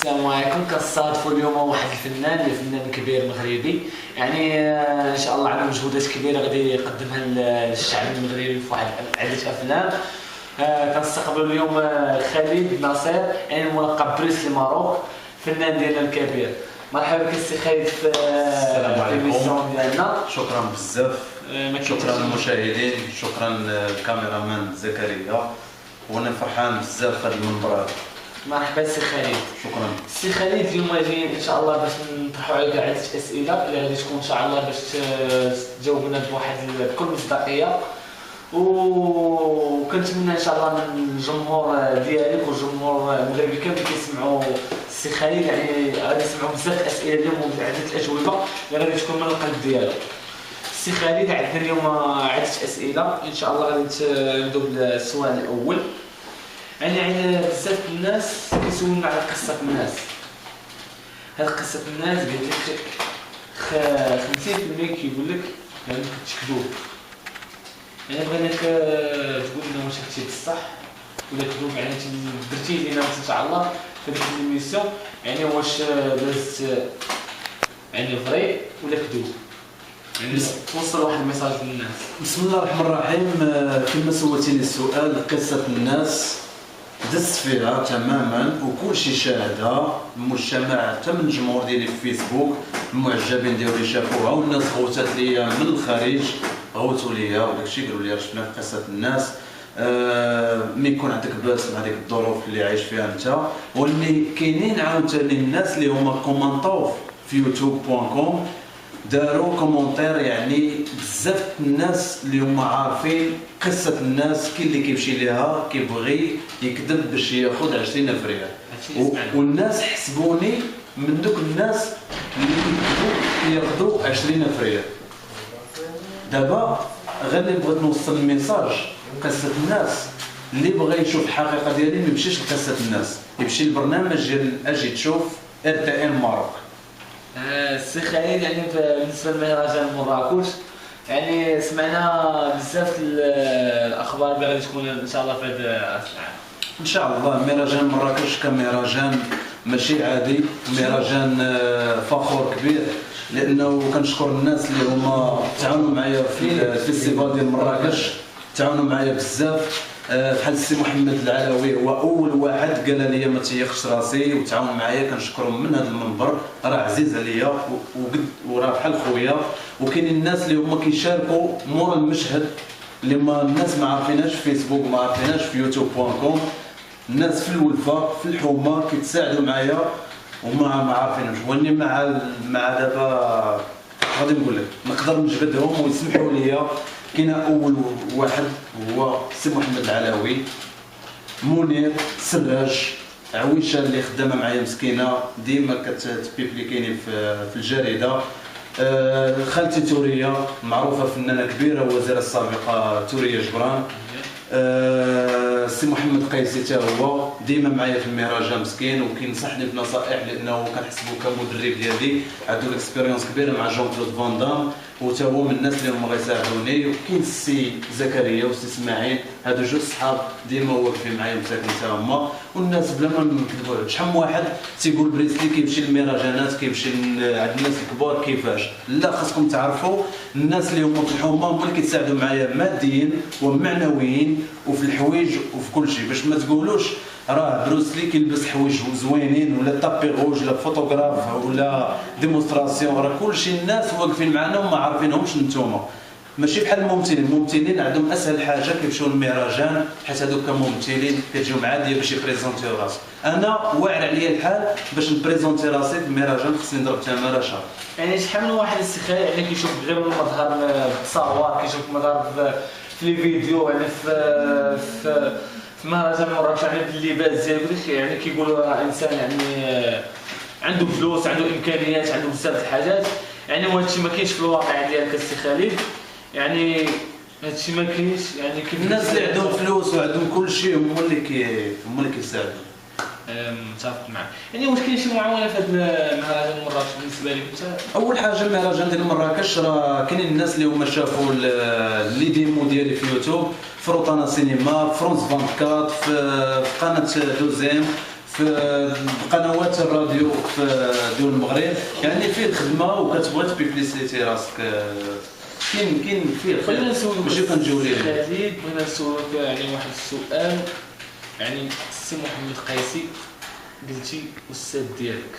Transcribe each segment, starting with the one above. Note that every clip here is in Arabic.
السلام عليكم. كنستضيفوا اليوم واحد الفنان كبير مغربي، يعني ان شاء الله عنده مجهودات كبيره غادي يقدمها للشعب المغربي في واحد عده افلام. كنستقبلوا اليوم خالد ناصر، يعني ملقب بريس الماروك، فنان ديالنا الكبير. مرحبا بك السي خالد في السلام ديالنا. شكرا بزاف. شكرا للمشاهدين، شكرا للكاميرامان زكريا، وانا فرحان بزاف في هذا المنبر هذا. مرحبا سي خالد. شكرا سي خالد. اليوم جايين ان شاء الله باش نطرحوا عليك عده اسئله اللي غادي تكون ان شاء الله باش تجاوبنا بكل مصداقيه، وكنتمنى ان شاء الله من الجمهور ديالك والجمهور المغربي كامل اللي كيسمعوا السي خالد، يعني غادي يسمعوا بزاف الاسئله اليوم وعده الاجوبه اللي غادي تكون من القلب ديالو. السي خالد عندنا اليوم عده اسئله ان شاء الله. غادي نبداو بالسؤال الاول. يعني بزاف الناس كيسولونا على قصه الناس. هاد قصه الناس قال لك 50% كيقول لك يعني كتكذب. يعني بغيناك تقول لنا واش هادشي بصح ولا كذوب، يعني درتي لينا ان شاء الله في هذيك الميسيون، يعني واش دازت يعني فري ولا كذوب، يعني توصل واحد الميساج للناس. بسم الله الرحمن الرحيم. كما سولتيني السؤال، قصة الناس دزت فيها تماما وكل شيء شاهدها المجتمع، حتى من الجمهور ديالي في فيسبوك، المعجبين ديالي شافوها، والناس غوتات ليا من الخارج غوتوا ليا وداكشي قالوا لي راه شفنا في قصة الناس. ملي يكون عندك باس مع ديك الظروف اللي عايش فيها انت، واللي كاينين عاوتاني الناس اللي هما كومونطاو في youtube.com داروا كومونتير، يعني بزاف الناس اللي هما عارفين قصة الناس، كاين اللي كيمشي ليها كيبغي يكذب باش ياخذ 20 ريال، والناس حسبوني من دوك الناس اللي كيكذبوا ياخذوا 20 ريال. دابا غير اللي بغيت نوصل الميساج قصة الناس، اللي بغى يشوف الحقيقة ديالي ما يمشيش لقصة الناس، يمشي للبرنامج ديال اجي تشوف RTN ماروك. السي خالد، يعني بالنسبه لمهرجان مراكش، يعني سمعنا بزاف الاخبار اللي غادي تكون ان شاء الله في هذا العام. ان شاء الله مهرجان مراكش كمهرجان ماشي عادي، مهرجان فخور كبير، لانه كنشكر الناس اللي هما تعاونوا معايا في الفيستيفال ديال مراكش، تعاونوا معايا بزاف. بحال السي محمد العلوي هو اول واحد قال لي ما تيخش راسي وتعاون معايا، كنشكرهم من هذا المنبر، راه عزيز عليا وراه بحال خويا. وكاين الناس اللي هما كيشاركوا مورا المشهد، اللي ما الناس ما عارفيناش في فيسبوك، ما عارفيناش في youtube.com، الناس في الولفه في الحومه كيتساعدوا معايا وما عارفينش، واني مع دابا غادي نقول لك نقدر نجبدهم ويسمحوا لي. كاين اول واحد هو السي محمد العلوي، منير سراج، عويشه اللي خدامه معايا مسكينه ديما كتبيبليكيني في الجريده، خالتي توريه معروفه فنانه كبيره، وزيره السابقه توريه جبران، السي محمد قيسي حتى هو ديما معايا في المهرجان مسكين وكينصحني بنصائح، لانه كنحسبو كمدرب ديالي، عنده الاكسبيريونس كبيره مع جون كلود فان دام، وتا هو من الناس اللي هما غيساعدوني. وكاين السي زكريا والسي اسماعيل، هادو جوج صحاب ديما واقفين معايا مساكن حتى هما. والناس بلا ما نكذبوا، شحال من واحد تيقول بريسلي كيمشي للمهرجانات، كيمشي عند الناس الكبار، كيفاش؟ لا، خاصكم تعرفوا الناس اللي هما في الحومه هما اللي كيتساعدوا معايا ماديا ومعنويين وفي الحوايج وفي كل شيء، باش ما تقولوش راه بروسلي كيلبس حوايج زوينين ولا طابي روج ولا فوتوغراف ولا ديمونستراسيون، راه كلشي الناس واقفين معنا وما عارفينهمش نتوما. ماشي بحال الممثلين عندهم اسهل حاجه كيمشيو للمهرجان، حيت هذوك كممثلين كتجيهم عاديه باش يبريزونتيو راسهم. انا واعر عليا الحال باش نبريزونتي راسي في المهرجان، خصني نضرب تماره شهر. يعني شحال من واحد السخاء يعني كيشوف غير المظهر بالتصاور، كيشوف المظهر في لي فيديو، يعني في مهرجان مراكش، يعني باللباس ديالو، يعني كيقولوا راه انسان يعني عنده فلوس، عنده امكانيات، عنده بزاف الحاجات، يعني هادشي ما كاينش في الواقع ديالك السي خالد. يعني هادشي ما كاينش، يعني كيف الناس اللي عندهم فلوس وعندهم كل شيء هما اللي كيساعدوا. متفق معك. يعني واش كاين شي معاونه في هذا مهرجان مراكش بالنسبه لك انت؟ اول حاجه المهرجان ديال مراكش، راه كاينين الناس اللي هما شافوا لي ديمو ديالي في يوتيوب، في روتانا سينما، في فرونس 24، في قناه دوزيم، في قنوات الراديو في دول المغرب، يعني فيه الخدمه وكتبغي تبيبليسيتي راسك، كاين فيه بغينا نسولك ماشي كنجيو ليه. خالد، بغينا نسولك يعني واحد السؤال. يعني السي محمد قيسي قلتي استاذ ديالك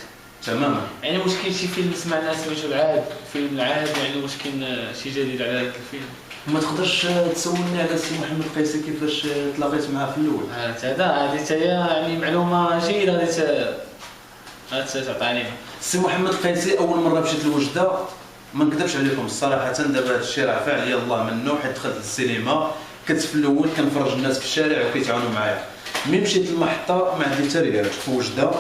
تماما. يعني واش كاين شي فيلم سمعنا سميتو العهد، فيلم العهد، يعني واش كاين شي جديد على هذا الفيلم؟ ما تقدرش تسولني على السي محمد قيسي كيفاش تلاقيت معاه في الاول؟ هذه حتى هي يعني معلومه جيده هذه تعطيني. السي محمد قيسي اول مره مشيت لوجده، ما نكذبش عليكم الصراحه، دابا هذا الشيء راه فاعل الله منه، حيت دخلت للسينما كنت في الاول كنفرج الناس في الشارع وكيتعاونوا معايا. ملي مشيت للمحطه ما عندي حتى ريال في وجده،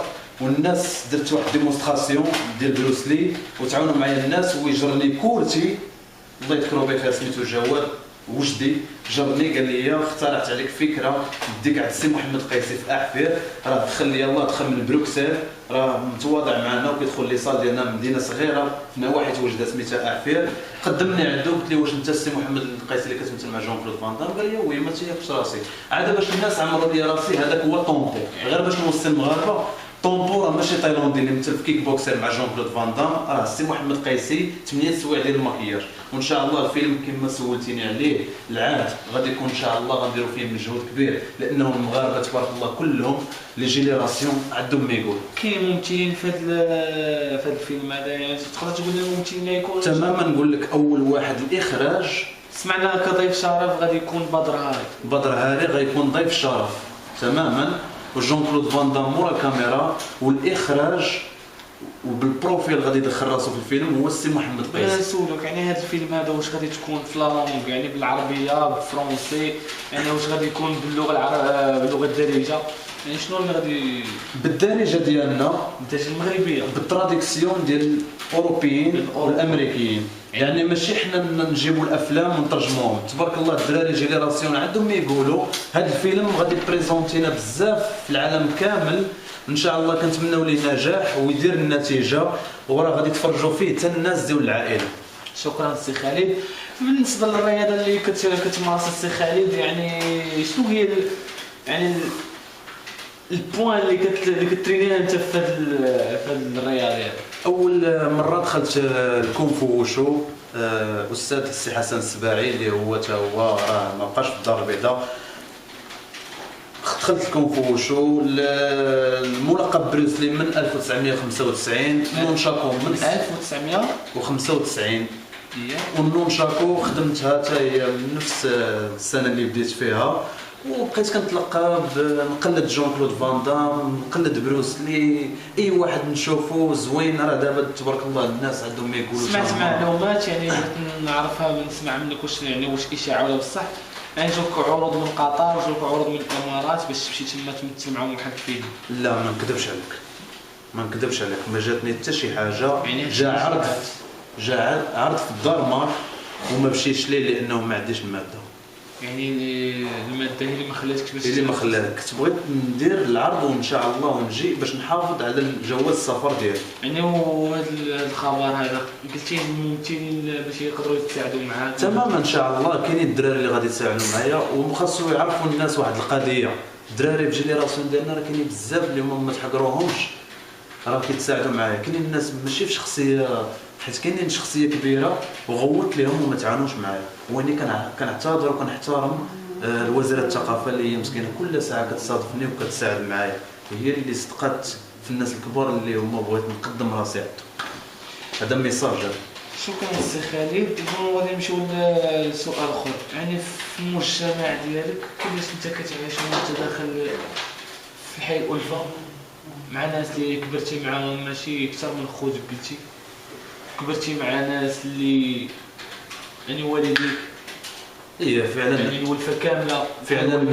والناس درت واحد ديمونستراسيون ديال بروسلي وتعاونوا معايا الناس، ويجرني كورتي الله يذكرو بخير سميتو جواد وجدي، جرني قال لي اخترعت عليك فكره، ديك عند السي محمد قيسي في احفير، راه دخل لي يلاه دخل من بروكسل، راه متواضع معنا وكيدخل لي صال ديالنا من مدينه صغيره في نواحي وجده سميتها احفير. قدمني عنده قلت لي واش انت السي محمد القيسي اللي كتمثل مع جون كلود فان دام؟ قال لي وي ما تياكش راسي، عاد باش الناس عمروا لي راسي هذاك هو طومبو، غير باش نوصل المغاربه طومبو راه ماشي تايلاندي اللي مثل في كيك بوكسر مع جون كلود فان دام، راه السي محمد قيسي 8 سوايع ديال المكياج. وان شاء الله الفيلم كما سولتيني عليه العهد غادي يكون ان شاء الله غنديروا فيه مجهود كبير، لانه المغاربه تبارك الله كلهم لي جينيراسيون عندهم ما يقول. كاين ممثلين في هذا الفيلم هذا، يعني تقدر تقول لنا ممثلين يكونوا تماما. نقول لك اول واحد الاخراج، سمعنا كضيف شرف غادي يكون بدر هاري. بدر هاري غيكون ضيف شرف تماما، وجون كلود فان دام مورا الكاميرا، والاخراج وبالبروفيل غادي يدخل راسو في الفيلم هو السي محمد بغينا قيسي. نسولك يعني هذا الفيلم هذا واش غادي تكون في لا لونغ، يعني بالعربيه بالفرنسي، يعني واش غادي يكون باللغه الدارجه، يعني شنو اللي غادي بالدارجه ديالنا، بالدارجه المغربيه، بالتراديكسيون ديال الاوروبيين والامريكيين، يعني ماشي حنا نجيبوا الافلام ونترجموهم. تبارك الله الدراري جينيراسيون عندهم ما يقولوا. هذا الفيلم غادي بريزونتينا بزاف في العالم كامل، ان شاء الله كنتمناو ليه نجاح ويدير النتيجه، وراه غادي يتفرجوا فيه حتى الناس ديال العائله. شكرا سي خالد. بالنسبه للرياضه اللي كتمارس السي خالد، يعني شنو هي يعني البوان اللي كترينيها انت في هذه الرياضه؟ اول مره دخلت الكونفو وشو استاذ السي حسن السباعي اللي هو تا هو راه ما بقاش في الدار البيضاء. دخلت الكونفو وشو الملقب بروسلي من 1995، نون شاكو من 1995 والنون شاكو خدمتها حتى هي من نفس السنه اللي بديت فيها، وبقيت كنتلقى نقلد جون كلود فان دام، نقلد بروسلي، اي واحد نشوفه زوين. راه دابا تبارك الله الناس عندهم ما يقولوا. سمعت معلومات يعني نعرفها نسمع منك، واش يعني واش اشاعه ولا بصح؟ يعني جوك عروض من قطر وجوك عروض من الامارات باش تمشي تما تمثل معهم واحد الفيلم؟ لا ما نكذبش عليك، ما جاتني حتى شي حاجه. يعني جا عرض في الدار وما مشيتش ليه لانه ما عنديش الماده. يعني الماده هي اللي ما خلاتكش باش اللي ما خلاتك. كنت بغيت ندير العرض وان شاء الله ونجي باش نحافظ على جواز السفر ديالي. يعني وهذا الخبر هذا قلتي الممثلين باش يقدروا يتساعدوا معاك؟ تماما ان شاء الله. كاينين الدراري اللي غادي يساعدوا معايا، وخاصو يعرفوا الناس واحد القضيه. الدراري في جينيراسيون ديالنا راه كاينين بزاف اللي هما ما تحقروهمش، راه كيتساعدوا معايا. كاينين الناس ماشي في شخصيه، حيت كاينين شخصيه كبيره وغوت لهم وما تعانوش معايا، واني كنعتذر وكنحترم الوزاره الثقافه اللي هي مسكينه كل ساعه كتصادفني وكتساعد معايا، هي اللي صدقات في الناس الكبار اللي هما بغيت نقدم راسي عندهم. هذا ميساج. شكرا سي خالد. غادي نمشيو لسؤال اخر، يعني في المجتمع ديالك كيفاش انت كتعيش وانت داخل في حي الألفة مع ناس اللي كبرتي معاهم ماشي اكثر من خوتك، قلتي كبرتي مع ناس اللي يعني والديك فعلا يعني الولفه كامله فعلا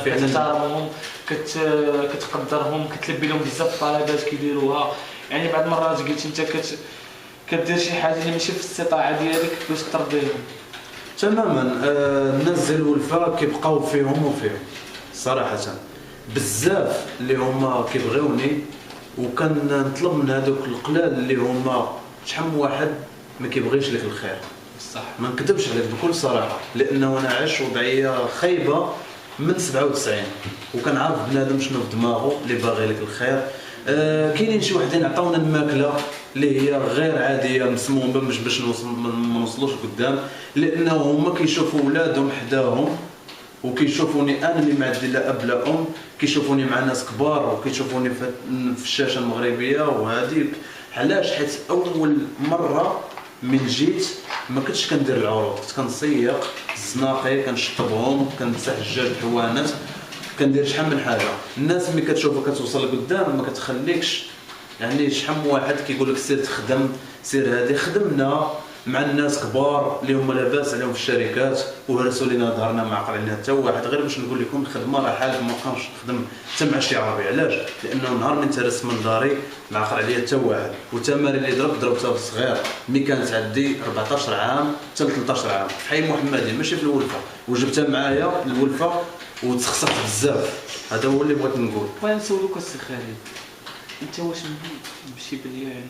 كتحترمهم، كتقدرهم، كتلبي لهم بزاف الطلبات كيديروها. يعني بعض المرات قلتي انت كدير شي حاجه اللي ماشي في الاستطاعه ديالك باش ترضيهم. تماما. الناس ديال الولفه كيبقاو فيهم صراحه بزاف اللي هما كيبغيوني، وكنطلب من هذوك القلال اللي هما شحال من واحد ما كيبغيش لك الخير. صح، ما نكذبش عليك بكل صراحه، لانه انا عايش وضعيه خايبه من 97 وكنعرف بنادم شنو في دماغه اللي باغي لك الخير. كاينين شي وحدين عطاونا الماكله اللي هي غير عاديه مسمومه باش ما نوصلوش قدام، لانه هما كيشوفوا ولادهم حداهم وكيشوفوني انا اللي ما عندي لا اب لا ام، كيشوفوني مع ناس كبار وكيشوفوني في الشاشه المغربيه. وهذيك علاش؟ حيت اول مره من جيت ما كنتش كندير العروض، كنت كنسيق الزناقي كنشطبهم كنمسح الجاج الحوانت كندير شحال من حاجه. الناس ملي كتشوفك كتوصل لقدام ما كتخليكش، يعني شحال من واحد كيقول لك سير تخدم سير هذه. خدمنا مع الناس كبار اللي هما لاباس عليهم في الشركات وهرسوا لينا ظهرنا ما عقل علينا حتى واحد. غير باش نقول لكم الخدمه راه حالف ما بقاش نخدم حتى مع شي عربي. علاش؟ لانه نهار من ترس من داري ما عقل عليا حتى واحد. والتمارين اللي ضربتها بالصغير ملي كانت عندي 14 عام حتى 13 عام في حي محمدي ماشي في الولفه، وجبتها معايا الولفه وتسخسخت بزاف. هذا هو اللي بغيت نقول. بغيت نسولك السي خالد، انت واش مشي بليا يعني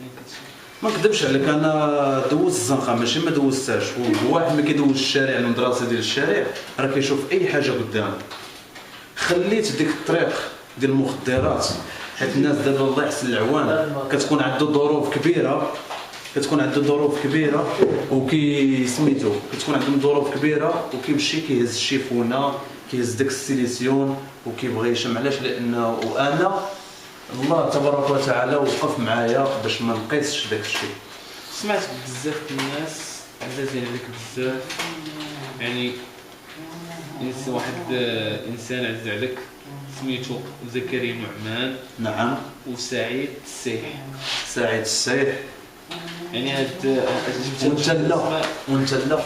ما نكذبش عليك، انا دوزت الزنقه ماشي ما دوزتهاش. وواحد ملي كيدوز الشارع المدرسه ديال الشارع راه كيشوف اي حاجه قدامه. خليت ديك الطريق ديال المخدرات حيت الناس دابا الله يحسن العوان كتكون عنده ظروف كبيره وكي سميتو كتكون عندهم ظروف كبيره وكيمشي كيهز الشيفونه كيهز داك السيليسيون وكيبغي يشم. علاش؟ لانه وانا الله تبارك وتعالى وقف معايا باش ما نقيسش داك الشيء. سمعت بزاف الناس عزازين عليك بزاف، يعني واحد انسان عزيز عليك سميتو زكريا نعمان. نعم. وسعيد السيح. سعيد السيح. يعني هاد وانت لا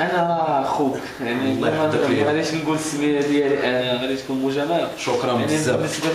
انا اخوك، يعني الله ما يحفظك ليا. غاديش نقول السميه ديالي انا، غادي تكون مجامله. شكرا يعني بزاف.